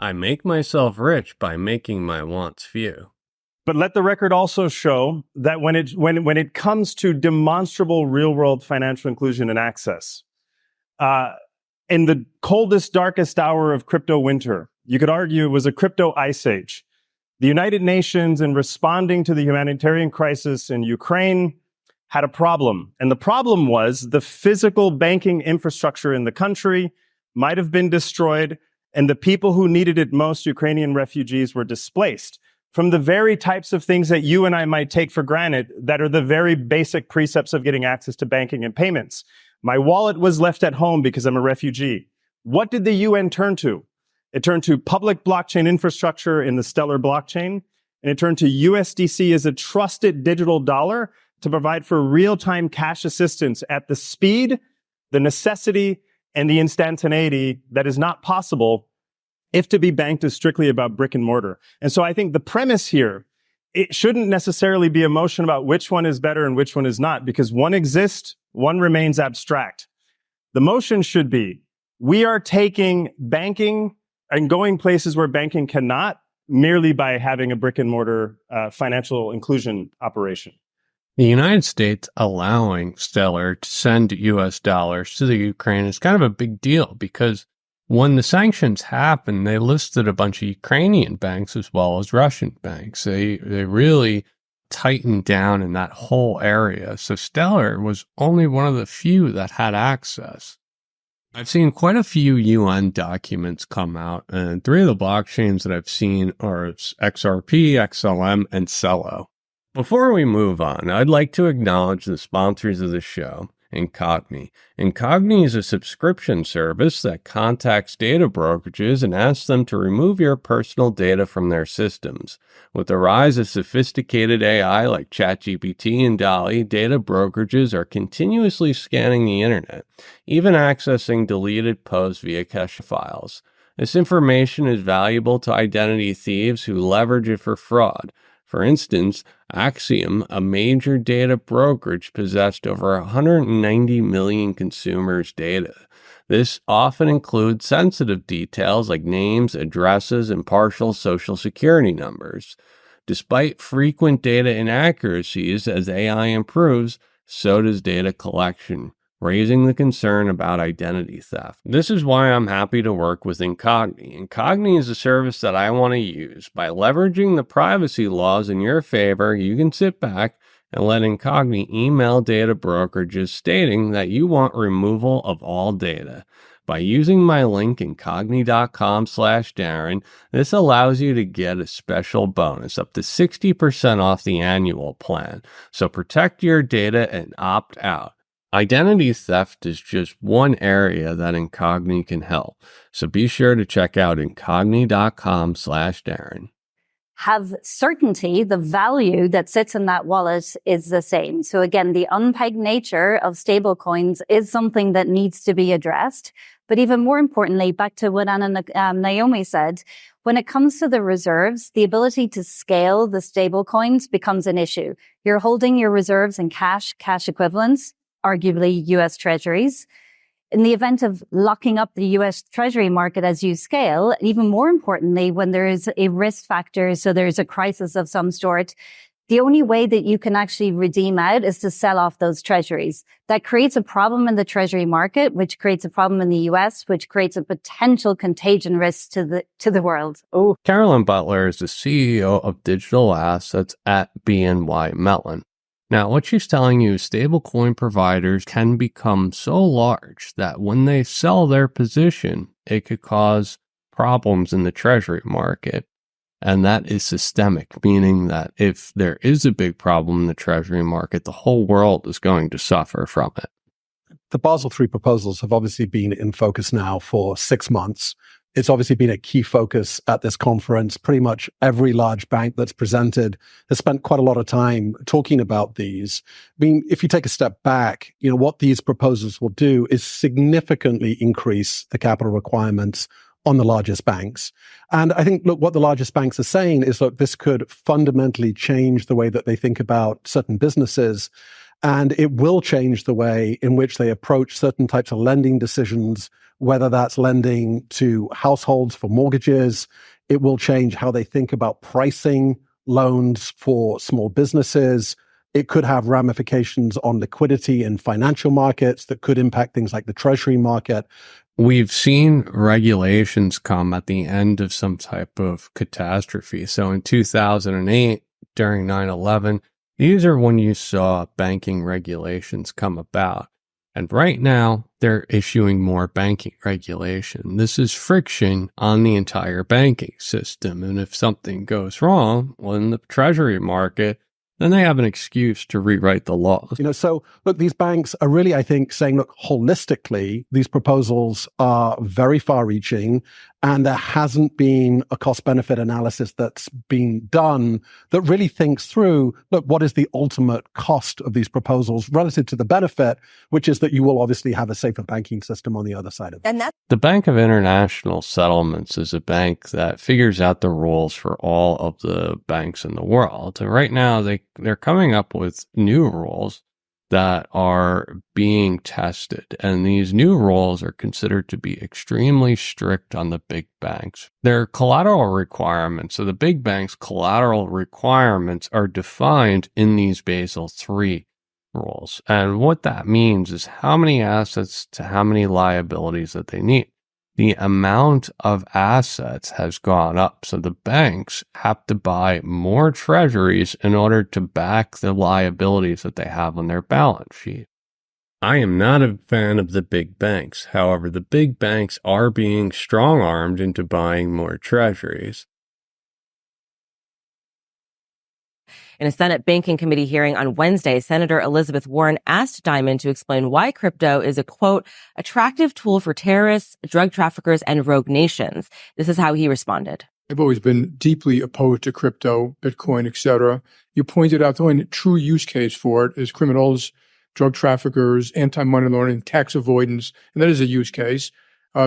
I make myself rich by making my wants few. But let the record also show that when it comes to demonstrable real-world financial inclusion and access, in the coldest, darkest hour of crypto winter, you could argue it was a crypto ice age. The United Nations, in responding to the humanitarian crisis in Ukraine, had a problem. And the problem was the physical banking infrastructure in the country might have been destroyed, and the people who needed it most, Ukrainian refugees, were displaced from the very types of things that you and I might take for granted that are the very basic precepts of getting access to banking and payments. My wallet was left at home because I'm a refugee. What did the UN turn to? It turned to public blockchain infrastructure in the Stellar blockchain, and it turned to USDC as a trusted digital dollar to provide for real-time cash assistance at the speed, the necessity, and the instantaneity that is not possible if to be banked is strictly about brick and mortar. And so I think the premise here, it shouldn't necessarily be a motion about which one is better and which one is not, because one exists, one remains abstract. The motion should be, we are taking banking and going places where banking cannot merely by having a brick and mortar financial inclusion operation. The United States allowing Stellar to send US dollars to the Ukraine is kind of a big deal because when the sanctions happened, they listed a bunch of Ukrainian banks as well as Russian banks. They really tightened down in that whole area. So Stellar was only one of the few that had access. I've seen quite a few UN documents come out, and 3 of the blockchains that I've seen are XRP, XLM, and Celo. Before we move on, I'd like to acknowledge the sponsors of the show, Incogni. Incogni is a subscription service that contacts data brokerages and asks them to remove your personal data from their systems. With the rise of sophisticated AI like ChatGPT and DALL-E, data brokerages are continuously scanning the internet, even accessing deleted posts via cache files. This information is valuable to identity thieves who leverage it for fraud. For instance, Axiom, a major data brokerage, possessed over 190 million consumers' data. This often includes sensitive details like names, addresses, and partial social security numbers. Despite frequent data inaccuracies, as AI improves, so does data collection, raising the concern about identity theft. This is why I'm happy to work with Incogni. Incogni is a service that I want to use. By leveraging the privacy laws in your favor, you can sit back and let Incogni email data brokerages stating that you want removal of all data. By using my link, incogni.com/Darren, this allows you to get a special bonus, up to 60% off the annual plan. So protect your data and opt out. Identity theft is just one area that Incogni can help, so be sure to check out incogni.com/Darren. Have certainty, the value that sits in that wallet is the same. So again, the unpegged nature of stablecoins is something that needs to be addressed. But even more importantly, back to what Anna and Naomi said, when it comes to the reserves, the ability to scale the stablecoins becomes an issue. You're holding your reserves in cash equivalents, arguably US treasuries. In the event of locking up the US Treasury market as you scale, even more importantly, when there is a risk factor, so there's a crisis of some sort, the only way that you can actually redeem out is to sell off those treasuries. That creates a problem in the Treasury market, which creates a problem in the US, which creates a potential contagion risk to the world. Oh. Carolyn Butler is the CEO of digital assets at BNY Mellon. Now, what she's telling you is stablecoin providers can become so large that when they sell their position, it could cause problems in the treasury market. And that is systemic, meaning that if there is a big problem in the treasury market, the whole world is going to suffer from it. The Basel III proposals have obviously been in focus now for 6 months. It's obviously been a key focus at this conference. Pretty much every large bank that's presented has spent quite a lot of time talking about these. I mean, if you take a step back, what these proposals will do is significantly increase the capital requirements on the largest banks. And I think, what the largest banks are saying is, this could fundamentally change the way that they think about certain businesses. And it will change the way in which they approach certain types of lending decisions, whether that's lending to households for mortgages. It will change how they think about pricing loans for small businesses. It could have ramifications on liquidity in financial markets that could impact things like the treasury market. We've seen regulations come at the end of some type of catastrophe. So in 2008, during 9/11, these are when you saw banking regulations come about. And right now, they're issuing more banking regulation. This is friction on the entire banking system. And if something goes wrong, well, in the treasury market, then they have an excuse to rewrite the laws. So look, these banks are really, I think, saying, look, holistically, these proposals are very far-reaching, and there hasn't been a cost-benefit analysis that's been done that really thinks through, look, what is the ultimate cost of these proposals relative to the benefit, which is that you will obviously have a safer banking system on the other side of it. The Bank of International Settlements is a bank that figures out the rules for all of the banks in the world. And right now, they're coming up with new rules that are being tested. And these new rules are considered to be extremely strict on the big banks. Their collateral requirements, so the big banks' collateral requirements are defined in these Basel III rules. And what that means is how many assets to how many liabilities that they need. The amount of assets has gone up. So the banks have to buy more treasuries in order to back the liabilities that they have on their balance sheet. I am not a fan of the big banks. However, the big banks are being strong-armed into buying more treasuries. In a Senate Banking Committee hearing on Wednesday, Senator Elizabeth Warren asked Diamond to explain why crypto is a, quote, attractive tool for terrorists, drug traffickers, and rogue nations. This is how he responded. I've always been deeply opposed to crypto, Bitcoin, etc. You pointed out the only true use case for it is criminals, drug traffickers, anti-money laundering, tax avoidance, and that is a use case.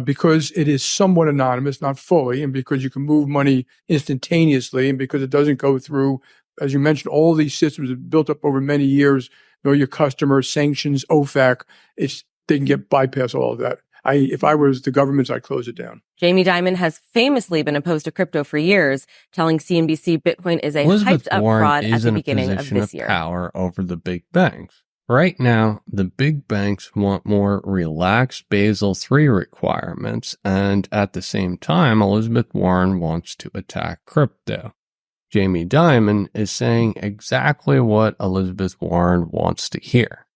Because it is somewhat anonymous, not fully, and because you can move money instantaneously, and because it doesn't go through, as you mentioned, all these systems have built up over many years, know your customers, sanctions, OFAC, they can get bypass all of that. If I was the government, I'd close it down. Jamie Dimon has famously been opposed to crypto for years, telling CNBC Bitcoin is a hyped-up fraud at the beginning of this year. Power over the big banks. Right now, the big banks want more relaxed Basel III requirements, and at the same time, Elizabeth Warren wants to attack crypto. Jamie Dimon is saying exactly what Elizabeth Warren wants to hear.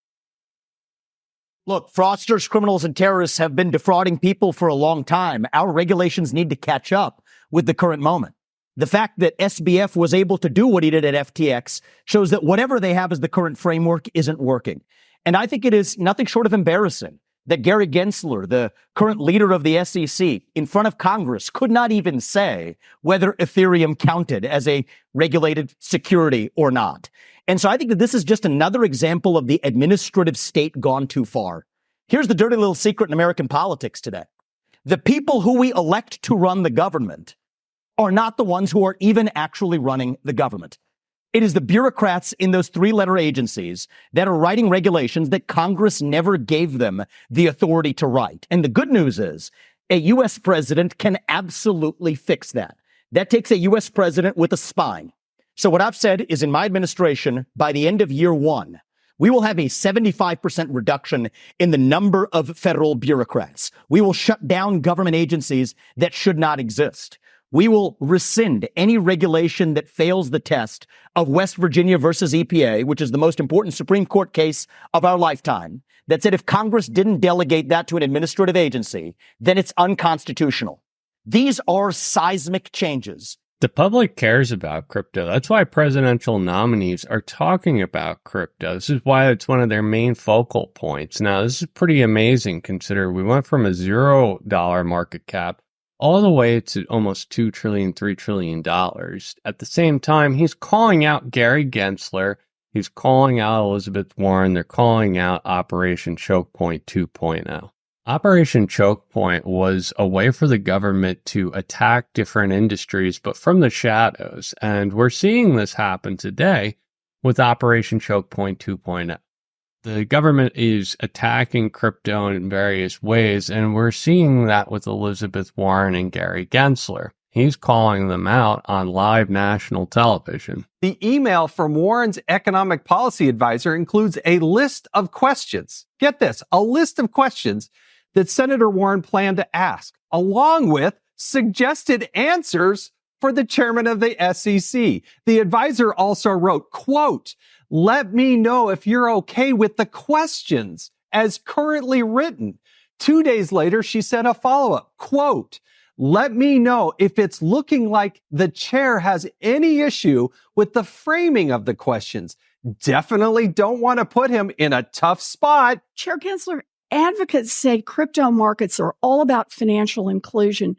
Look, fraudsters, criminals, and terrorists have been defrauding people for a long time. Our regulations need to catch up with the current moment. The fact that SBF was able to do what he did at FTX shows that whatever they have as the current framework isn't working. And I think it is nothing short of embarrassing that Gary Gensler, the current leader of the SEC, in front of Congress, could not even say whether Ethereum counted as a regulated security or not. And so I think that this is just another example of the administrative state gone too far. Here's the dirty little secret in American politics today. The people who we elect to run the government are not the ones who are even actually running the government. It is the bureaucrats in those three-letter agencies that are writing regulations that Congress never gave them the authority to write. And the good news is a U.S. president can absolutely fix that. That takes a U.S. president with a spine. So what I've said is in my administration, by the end of year one, we will have a 75% reduction in the number of federal bureaucrats. We will shut down government agencies that should not exist. We will rescind any regulation that fails the test of West Virginia versus EPA, which is the most important Supreme Court case of our lifetime, that said if Congress didn't delegate that to an administrative agency, then it's unconstitutional. These are seismic changes. The public cares about crypto. That's why presidential nominees are talking about crypto. This is why it's one of their main focal points. Now, this is pretty amazing considering we went from a $0 market cap all the way to almost $2 trillion, $3 trillion. At the same time, he's calling out Gary Gensler. He's calling out Elizabeth Warren. They're calling out Operation Choke Point 2.0. Operation Choke Point was a way for the government to attack different industries, but from the shadows. And we're seeing this happen today with Operation Choke Point 2.0. The government is attacking crypto in various ways, and we're seeing that with Elizabeth Warren and Gary Gensler. He's calling them out on live national television. The email from Warren's economic policy advisor includes a list of questions. Get this, a list of questions that Senator Warren planned to ask, along with suggested answers for the chairman of the SEC. The advisor also wrote, quote, "Let me know if you're okay with the questions as currently written." 2 days later, she sent a follow-up, quote, "Let me know if it's looking like the chair has any issue with the framing of the questions. Definitely don't want to put him in a tough spot." Chair Gensler, advocates say crypto markets are all about financial inclusion,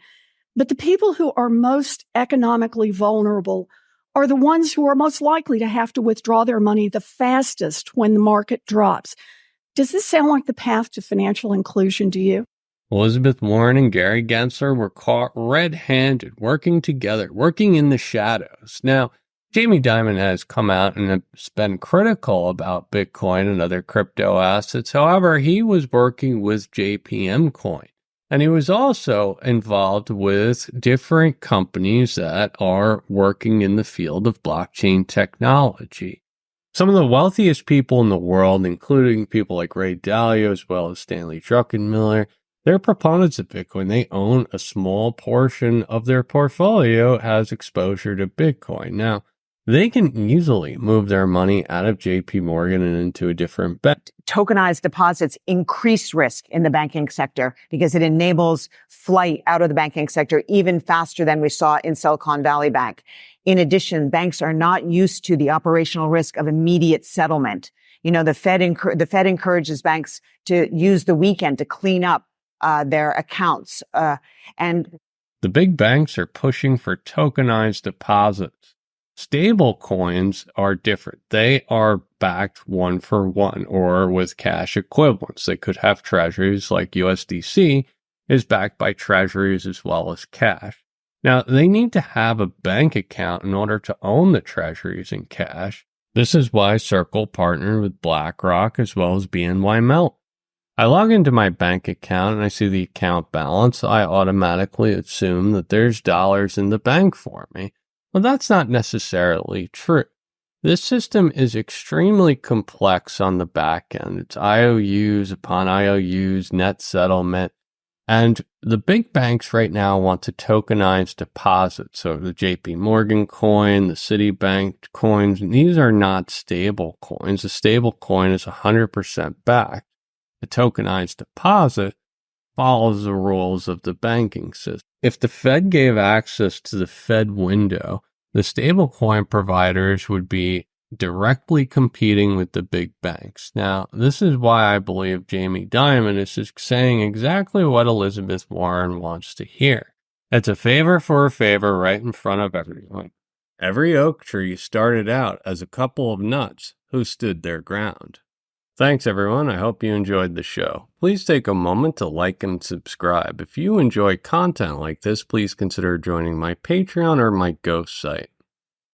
but the people who are most economically vulnerable are the ones who are most likely to have to withdraw their money the fastest when the market drops. Does this sound like the path to financial inclusion to you? Elizabeth Warren and Gary Gensler were caught red-handed, working together, working in the shadows. Now, Jamie Dimon has come out and has been critical about Bitcoin and other crypto assets. However, he was working with JPM Coin, and he was also involved with different companies that are working in the field of blockchain technology. Some of the wealthiest people in the world, including people like Ray Dalio as well as Stanley Druckenmiller, they're proponents of Bitcoin. They own a small portion of their portfolio has exposure to Bitcoin. Now, they can easily move their money out of JP Morgan and into a different bank. Tokenized deposits increase risk in the banking sector because it enables flight out of the banking sector even faster than we saw in Silicon Valley Bank. In addition, banks are not used to the operational risk of immediate settlement. You know, the Fed encourages banks to use the weekend to clean up their accounts. And the big banks are pushing for tokenized deposits. Stable coins are different. They are backed one for one or with cash equivalents. They could have treasuries like USDC is backed by treasuries as well as cash. Now, they need to have a bank account in order to own the treasuries in cash. This is why Circle partnered with BlackRock as well as BNY Mellon. I log into my bank account and I see the account balance. I automatically assume that there's dollars in the bank for me. Well, that's not necessarily true. This system is extremely complex on the back end. It's IOUs upon IOUs, net settlement. And the big banks right now want to tokenize deposits. So the JP Morgan coin, the Citibank coins, these are not stable coins. A stable coin is 100% backed. A tokenized deposit follows the rules of the banking system. If the Fed gave access to the Fed window, the stablecoin providers would be directly competing with the big banks. Now, this is why I believe Jamie Dimon is just saying exactly what Elizabeth Warren wants to hear. It's a favor for a favor right in front of everyone. Every oak tree started out as a couple of nuts who stood their ground. Thanks, everyone. I hope you enjoyed the show. Please take a moment to like and subscribe. If you enjoy content like this, please consider joining my Patreon or my Ghost site.